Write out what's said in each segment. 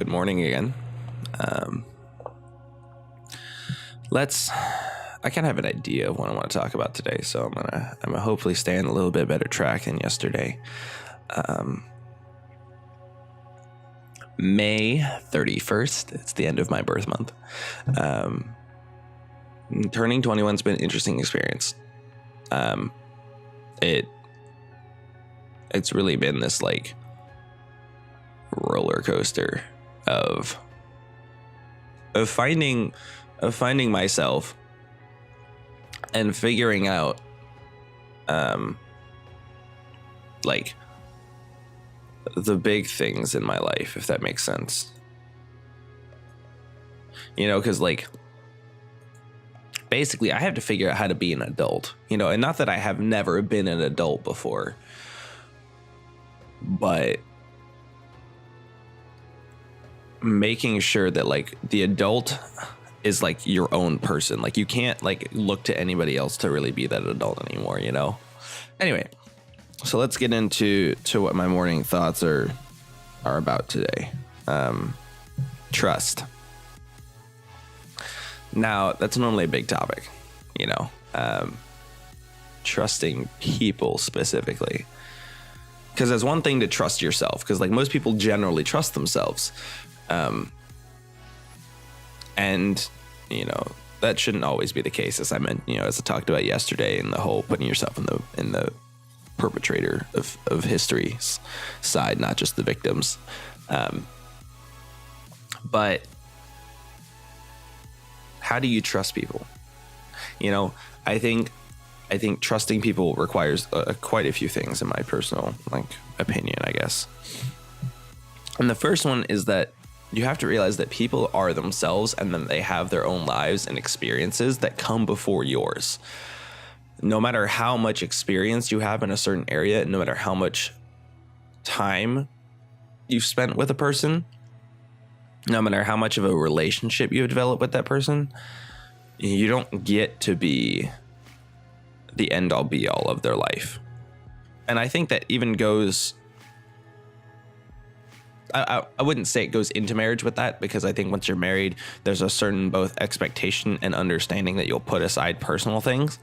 Good morning again. Um, I kind of have an idea of what I want to talk about today, so I'm gonna hopefully stay on a little bit better track than yesterday. May 31st, it's the end of my birth month. Turning 21's been an interesting experience. It's really been this like roller coaster of finding myself and figuring out like the big things in my life, if that makes sense. Because like basically I have to figure out how to be an adult, and not that I have never been an adult before, but making sure that like the adult is like your own person. Like you can't like look to anybody else to really be that adult anymore, Anyway, so let's get into what my morning thoughts are about today. Trust. Now, that's normally a big topic, trusting people specifically. Because there's one thing to trust yourself, because like most people generally trust themselves. And, that shouldn't always be the case, as I meant, as I talked about yesterday, in the whole putting yourself in the perpetrator of history's side, not just the victims. But how do you trust people? I think trusting people requires quite a few things in my personal opinion, I guess. And the first one is that you have to realize that people are themselves, and then they have their own lives and experiences that come before yours. No matter how much experience you have in a certain area, no matter how much time you've spent with a person, no matter how much of a relationship you've developed with that person, you don't get to be the end all be all of their life. And I think that even goes, I wouldn't say it goes into marriage with that, because I think once you're married, there's a certain both expectation and understanding that you'll put aside personal things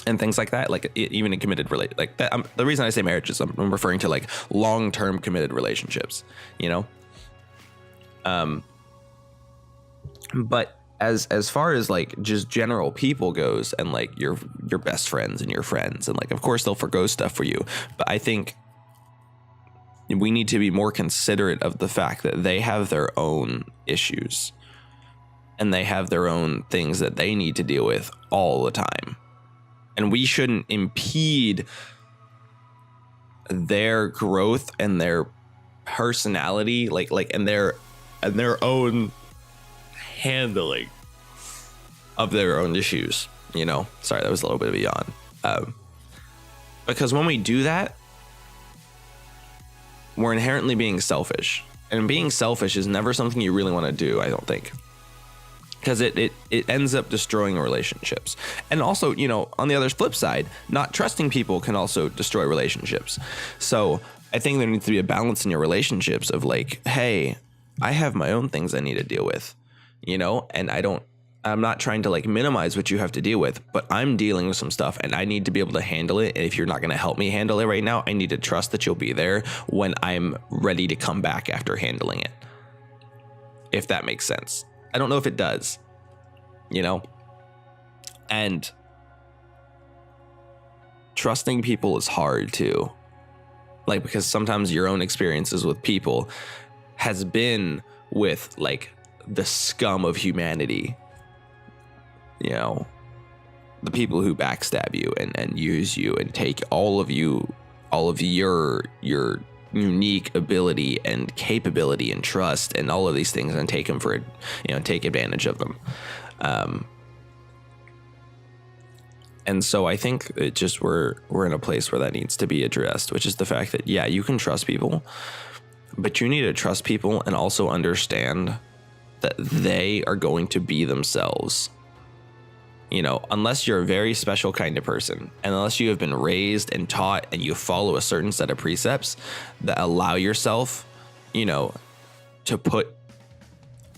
and things like that. Like even in committed like that. The reason I say marriage is I'm referring to like long-term committed relationships, But as far as like just general people goes, and like your best friends and your friends, and like of course they'll forgo stuff for you, but I think we need to be more considerate of the fact that they have their own issues and they have their own things that they need to deal with all the time, and we shouldn't impede their growth and their personality, and their own handling of their own issues. Sorry, that was a little bit of a yawn. Because when we do that, we're inherently being selfish, and being selfish is never something you really want to do, I don't think, because it ends up destroying relationships. And also, on the other flip side, not trusting people can also destroy relationships. So I think there needs to be a balance in your relationships of like, hey, I have my own things I need to deal with, and I'm not trying to like minimize what you have to deal with, but I'm dealing with some stuff and I need to be able to handle it. And if you're not going to help me handle it right now, I need to trust that you'll be there when I'm ready to come back after handling it. If that makes sense. I don't know if it does, and trusting people is hard too. Like, because sometimes your own experiences with people has been with like the scum of humanity, the people who backstab you and use you and take all of your unique ability and capability and trust and all of these things and take them for, take advantage of them. And so I think it just, we're in a place where that needs to be addressed, which is the fact that, yeah, you can trust people, but you need to trust people and also understand that they are going to be themselves. Unless you're a very special kind of person, and unless you have been raised and taught and you follow a certain set of precepts that allow yourself, to put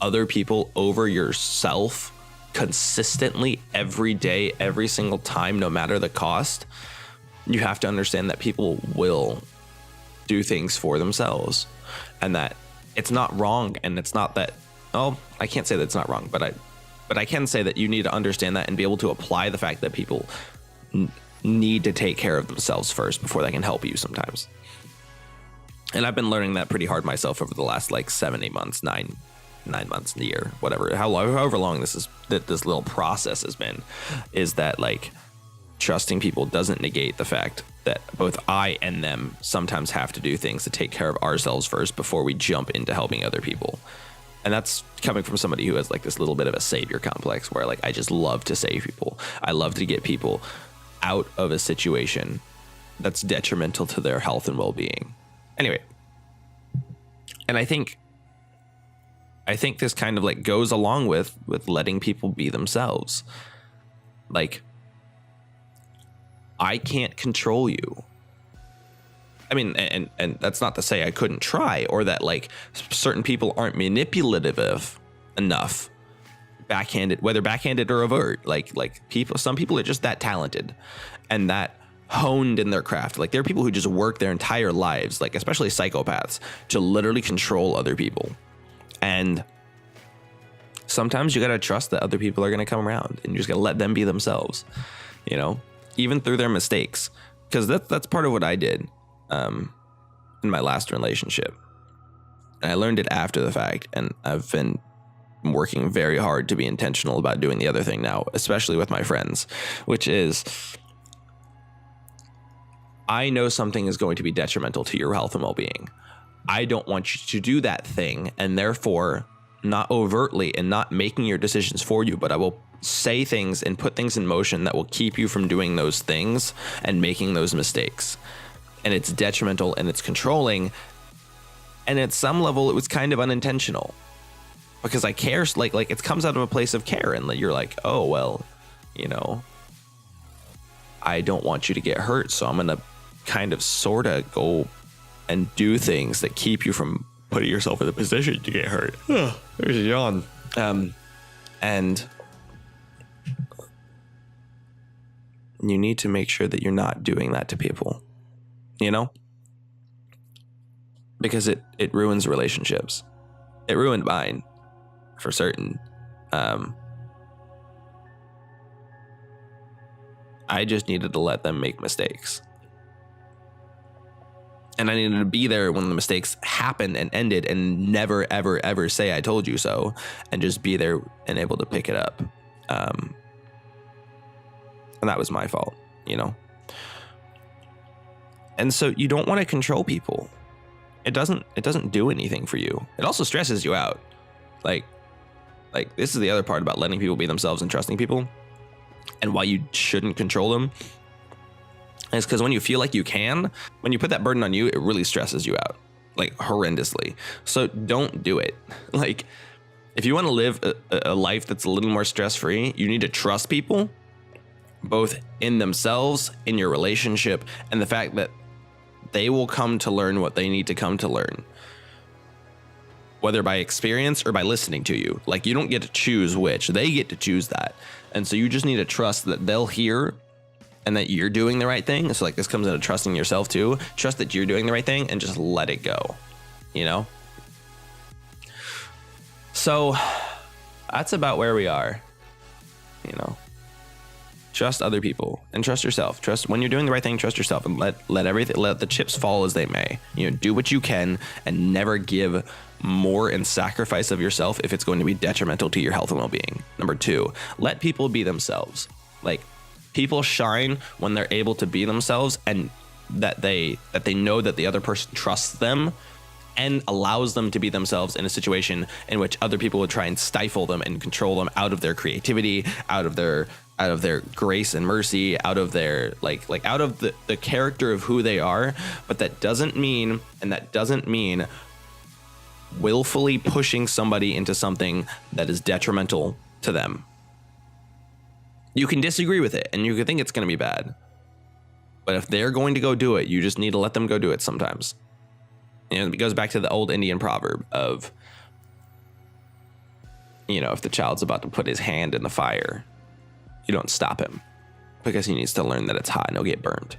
other people over yourself consistently every day, every single time, no matter the cost, you have to understand that people will do things for themselves, and that it's not wrong. And it's not that, oh, I can't say that it's not wrong, but I can say that you need to understand that and be able to apply the fact that people need to take care of themselves first before they can help you sometimes. And I've been learning that pretty hard myself over the last like 7-8 months, nine months, a year, whatever, however long this little process has been, is that like trusting people doesn't negate the fact that both I and them sometimes have to do things to take care of ourselves first before we jump into helping other people. And that's coming from somebody who has like this little bit of a savior complex where like I just love to save people. I love to get people out of a situation that's detrimental to their health and well-being. Anyway, and I think this kind of like goes along with letting people be themselves. Like, I can't control you. I mean, and that's not to say I couldn't try, or that like certain people aren't manipulative enough, whether backhanded or overt. Like some people are just that talented and that honed in their craft. Like there are people who just work their entire lives, like especially psychopaths, to literally control other people. And sometimes you got to trust that other people are going to come around, and you just got to let them be themselves, you know, even through their mistakes. Because that's part of what I did in my last relationship. And I learned it after the fact, and I've been working very hard to be intentional about doing the other thing now, especially with my friends, which is I know something is going to be detrimental to your health and well-being. I don't want you to do that thing, and therefore not overtly and not making your decisions for you, but I will say things and put things in motion that will keep you from doing those things and making those mistakes. And it's detrimental and it's controlling. And at some level, it was kind of unintentional because I care. Like it comes out of a place of care, and you're like, oh, well, you know, I don't want you to get hurt, so I'm going to kind of sort of go and do things that keep you from putting yourself in a position to get hurt. There's a yawn. And you need to make sure that you're not doing that to people, you know, because it ruins relationships. It ruined mine for certain. I just needed to let them make mistakes. And I needed to be there when the mistakes happened and ended, and never, ever, ever say I told you so, and just be there and able to pick it up. And that was my fault, you know? And so you don't want to control people. It doesn't do anything for you. It also stresses you out. Like this is the other part about letting people be themselves and trusting people, and why you shouldn't control them. It's because when you feel like you can, when you put that burden on you, it really stresses you out, like horrendously. So don't do it. Like, if you want to live a life that's a little more stress-free, you need to trust people, both in themselves, in your relationship, and the fact that they will come to learn what they need to come to learn, whether by experience or by listening to you. Like, you don't get to choose which, they get to choose that. And so you just need to trust that they'll hear and that you're doing the right thing. So like this comes into trusting yourself too. Trust that you're doing the right thing and just let it go, you know? So that's about where we are, you know? Trust other people and trust yourself. Trust when you're doing the right thing, trust yourself, and let the chips fall as they may. You know, do what you can and never give more in sacrifice of yourself if it's going to be detrimental to your health and well-being. Number 2, let people be themselves. Like, people shine when they're able to be themselves, and that they know that the other person trusts them and allows them to be themselves in a situation in which other people would try and stifle them and control them out of their creativity, out of their grace and mercy, out of their like out of the character of who they are. But that doesn't mean willfully pushing somebody into something that is detrimental to them. You can disagree with it and you can think it's going to be bad, but if they're going to go do it, you just need to let them go do it sometimes, it goes back to the old Indian proverb of, if the child's about to put his hand in the fire, you don't stop him because he needs to learn that it's hot and he'll get burned.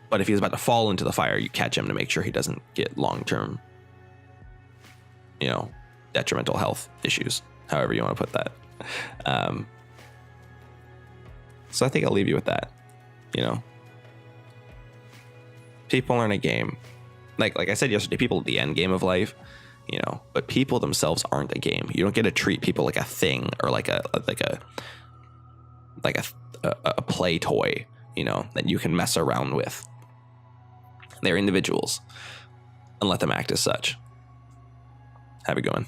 But if he's about to fall into the fire, you catch him to make sure he doesn't get long-term, detrimental health issues, however you want to put that. So I think I'll leave you with that. People are in a game. Like I said yesterday, people are the end game of life, but people themselves aren't a game. You don't get to treat people like a thing or like a play toy, that you can mess around with. They're individuals, and let them act as such. Have a good one.